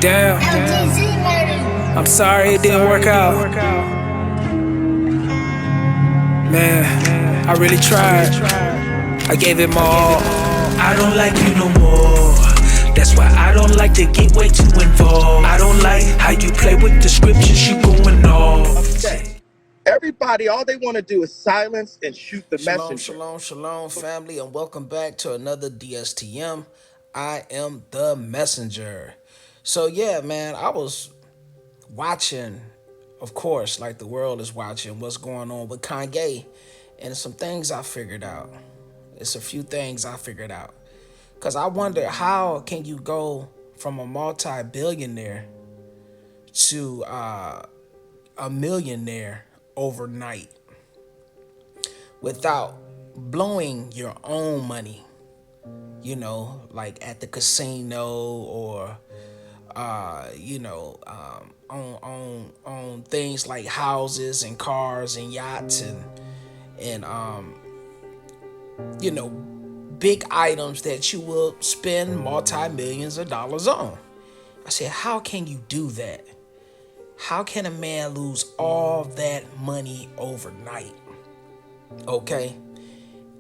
Damn, I'm sorry it didn't work out. Man, I really tried. I gave it my all. I don't like you no more. That's why I don't like to get way too involved. I don't like how you play with the scriptures, you going off. Everybody, all they want to do is silence and shoot the Shalom, messenger. shalom, shalom, family, and welcome back to another DSTM. I am the messenger. So, yeah, man, I was watching, of course, like the world is watching, what's going on with Kanye, and some things I figured out. It's a few things I figured out. Because I wonder, how can you go from a multi-billionaire to a millionaire overnight without blowing your own money, like at the casino or on things like houses and cars and yachts and big items that you will spend multi-millions of dollars on. I said, how can you do that? How can a man lose all that money overnight? Okay.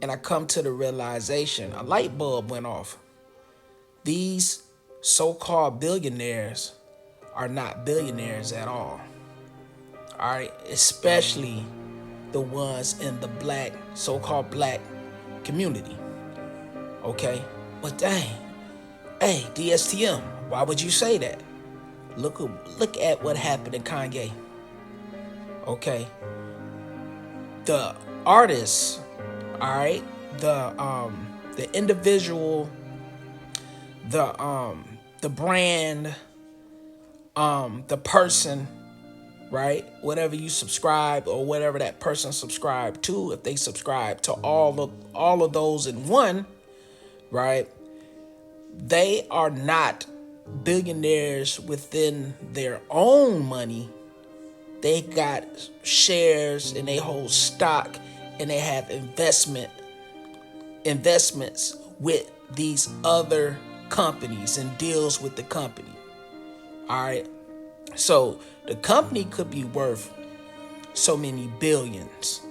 And I come to the realization, a light bulb went off. These so-called billionaires are not billionaires at all. All right, especially the ones in the so-called black community. Okay, but dang, hey, DSTM, why would you say that? Look at what happened to Kanye. Okay, the artists, all right, the individual, the brand, the person, right? Whatever you subscribe or whatever that person subscribed to, if they subscribe to all of those in one, right? They are not billionaires within their own money. They got shares and they hold stock and they have investments with these other companies and deals with the company. All right. So the company could be worth so many billions.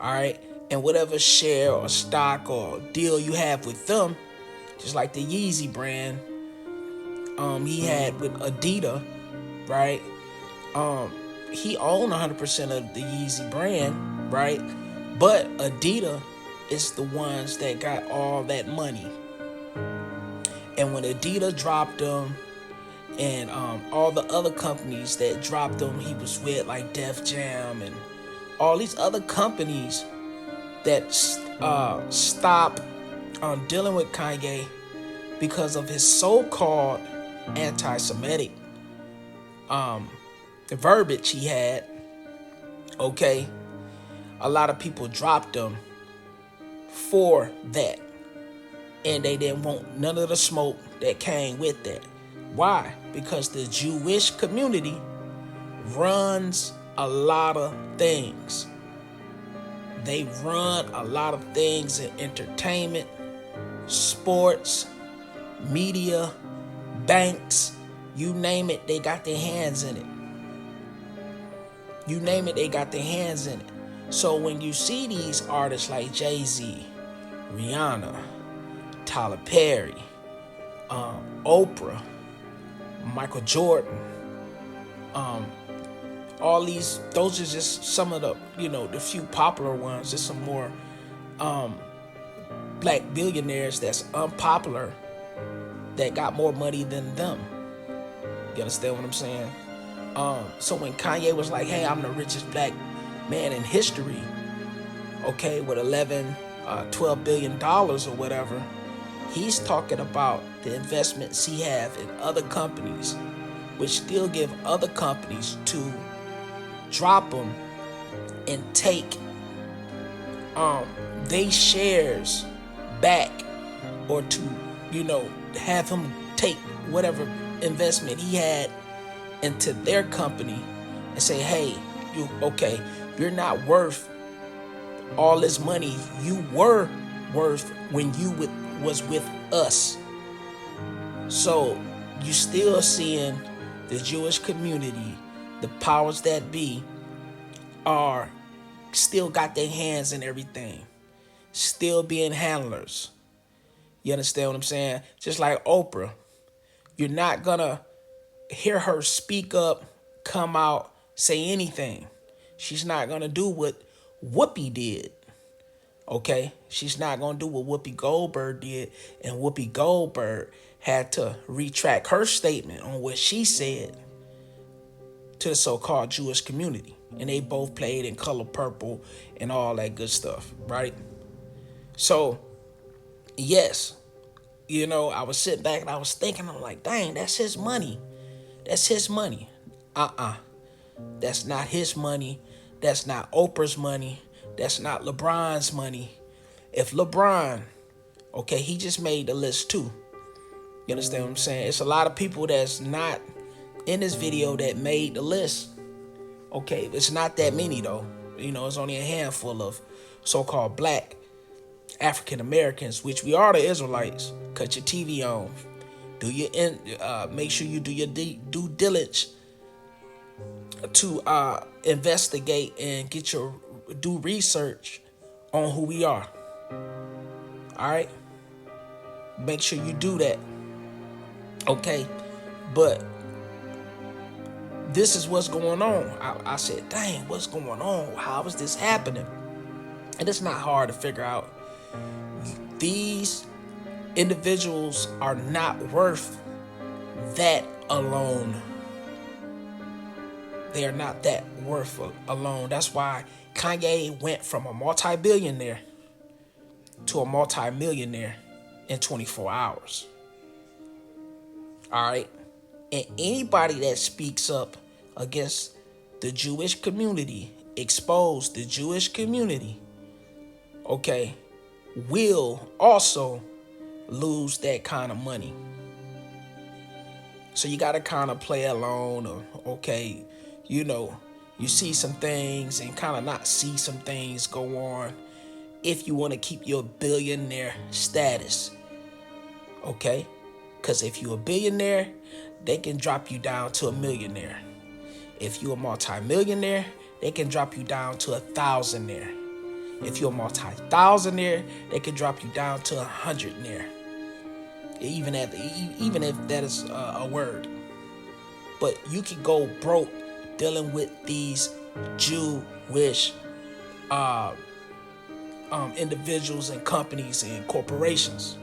All right. And whatever share or stock or deal you have with them, just like the Yeezy brand, he had with Adidas, right? He owned 100% of the Yeezy brand, right? But Adidas is the ones that got all that money. And when Adidas dropped them, and all the other companies that dropped him, he was with, like Def Jam and all these other companies that stopped dealing with Kanye because of his so-called anti-Semitic the verbiage he had. Okay, a lot of people dropped him for that, and they didn't want none of the smoke that came with that. Why? Because the Jewish community runs a lot of things. They run a lot of things in entertainment, sports, media, banks, you name it, they got their hands in it. You name it, they got their hands in it. So when you see these artists like Jay-Z, Rihanna, Tyler Perry, Oprah, Michael Jordan, all these, those are just some of the, the few popular ones. There's some more black billionaires that's unpopular that got more money than them. You understand what I'm saying? So when Kanye was like, hey, I'm the richest black man in history, okay, with 12 billion dollars or whatever, he's talking about the investments he have in other companies, which still give other companies to drop them and take they shares back, or to have him take whatever investment he had into their company and say, hey, you're not worth all this money you were worth when you was with us. So you still seeing the Jewish community, the powers that be, are still got their hands in everything, still being handlers. You understand what I'm saying? Just like Oprah, you're not gonna hear her speak up, come out, say anything. She's not gonna do what Whoopi did. Okay? She's not gonna do what Whoopi Goldberg did, and Whoopi Goldberg had to retract her statement on what she said to the so-called Jewish community. And they both played in Color Purple and all that good stuff, right? So, yes, I was sitting back and I was thinking, I'm like, dang, that's his money. That's his money. That's not his money. That's not Oprah's money. That's not LeBron's money. If LeBron, okay, he just made the list too. You understand what I'm saying? It's a lot of people that's not in this video that made the list. Okay, it's not that many though. It's only a handful of so-called black African Americans, which we are the Israelites. Cut your TV on. Make sure you do your due diligence to investigate and get your do research on who we are. All right, make sure you do that. Okay, but this is what's going on. I said, dang, what's going on? How is this happening? And it's not hard to figure out. These individuals are not worth that alone. They are not that worth alone. That's why Kanye went from a multi-billionaire to a multi-millionaire in 24 hours. All right? And anybody that speaks up against the Jewish community, expose the Jewish community, okay, will also lose that kind of money. So you got to kind of play along, or okay, you see some things and kind of not see some things go on if you want to keep your billionaire status. Okay? Because if you're a billionaire, they can drop you down to a millionaire. If you're a multi-millionaire, they can drop you down to a thousandaire. If you're a multi-thousandaire, they can drop you down to a hundredaire. Even if that is a word. But you can go broke dealing with these Jewish individuals and companies and corporations.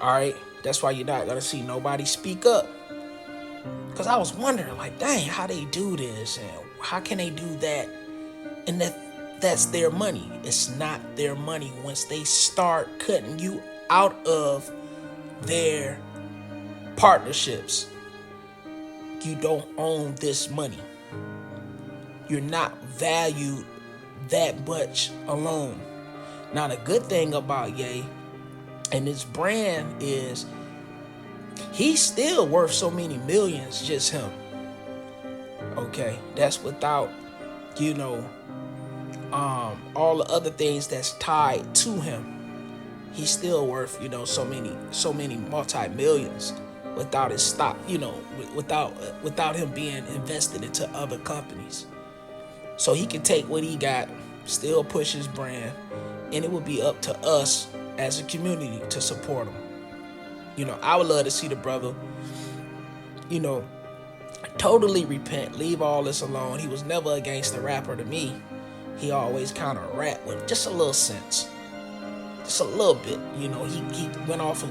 All right, that's why you're not gonna see nobody speak up. Cause I was wondering, like, dang, how they do this and how can they do that? And that's their money. It's not their money. Once they start cutting you out of their partnerships, you don't own this money. You're not valued that much alone. Now, the good thing about Ye and his brand is he's still worth so many millions, just him. Okay, that's without, all the other things that's tied to him. He's still worth, so many multi-millions without his stock, without him being invested into other companies. So he can take what he got, still push his brand, and it would be up to us as a community to support him. I would love to see the brother, totally repent, leave all this alone. He was never a gangster rapper to me. He always kind of rapped with just a little sense. Just a little bit, he went off a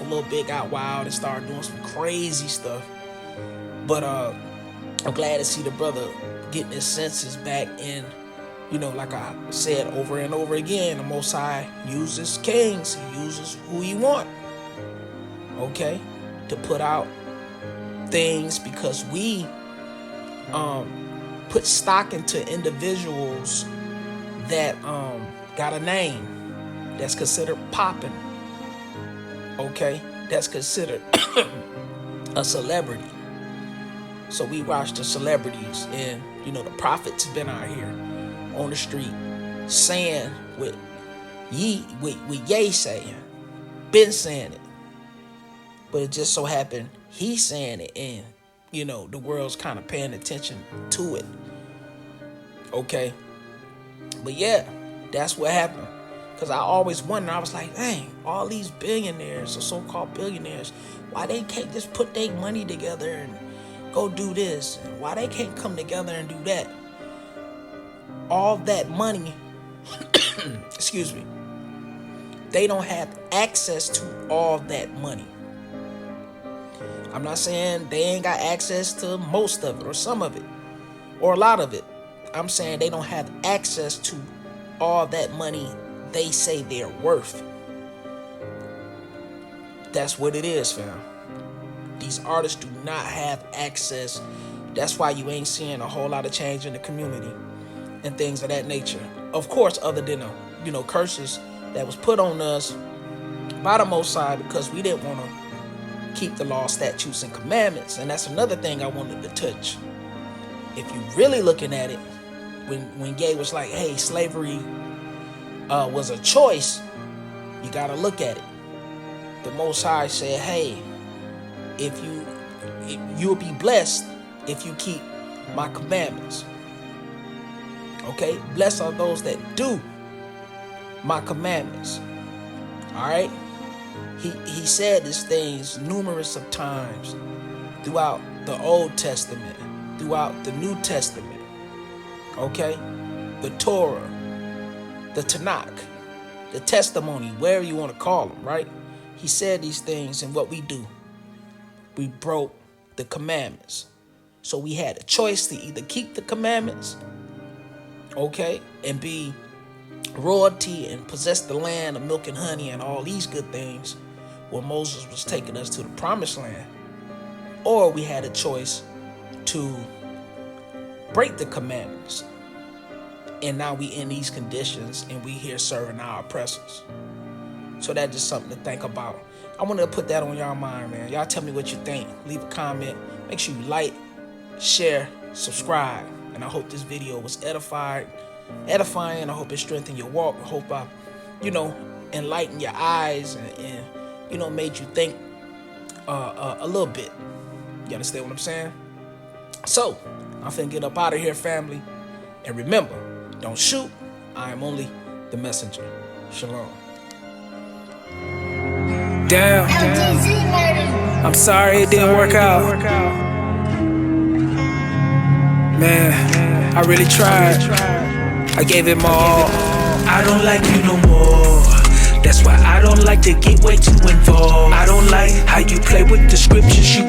little bit, got wild and started doing some crazy stuff. But I'm glad to see the brother getting his senses back, and like I said over and over again, the Most High uses kings. He uses who he want, okay, to put out things, because we put stock into individuals that got a name, that's considered popping, okay, that's considered a celebrity. So we watch the celebrities, and the prophets been out here on the street saying what Ye saying, been saying it. But it just so happened he's saying it, and the world's kind of paying attention to it. Okay, but yeah, that's what happened. Because I always wondered, I was like, dang, all these billionaires or so-called billionaires, why they can't just put their money together and go do this? And why they can't come together and do that? All that money, excuse me, they don't have access to all that money. I'm not saying they ain't got access to most of it or some of it or a lot of it. I'm saying they don't have access to all that money they say they're worth. That's what it is, fam. These artists do not have access. That's why you ain't seeing a whole lot of change in the community and things of that nature. Of course, other than curses that was put on us by the Most High because we didn't want to keep the law, statutes, and commandments. And that's another thing I wanted to touch. If you really looking at it, when Gay was like, hey, slavery was a choice, you got to look at it. The Most High said, hey, you'll be blessed if you keep my commandments. Okay? Blessed are those that do my commandments. All right? He said these things numerous of times throughout the Old Testament, throughout the New Testament. Okay? The Torah, the Tanakh, the testimony, wherever you want to call them, right? He said these things, and what we do, we broke the commandments. So we had a choice to either keep the commandments, okay, and be royalty and possess the land of milk and honey and all these good things where Moses was taking us to the promised land, or we had a choice to break the commandments. And now we in these conditions and we here serving our oppressors. So that's just something to think about. I wanted to put that on y'all mind, man. Y'all tell me what you think. Leave a comment. Make sure you like, share, subscribe. And I hope this video was edifying. I hope it strengthened your walk. I hope I, enlightened your eyes and made you think a little bit. You understand what I'm saying? So, I'm finna get up out of here, family. And remember, don't shoot. I am only the messenger. Shalom. Damn. I'm sorry it didn't work out. Man, I really tried. I gave it my all. I don't like you no more. That's why I don't like to get way too involved. I don't like how you play with the scriptures. You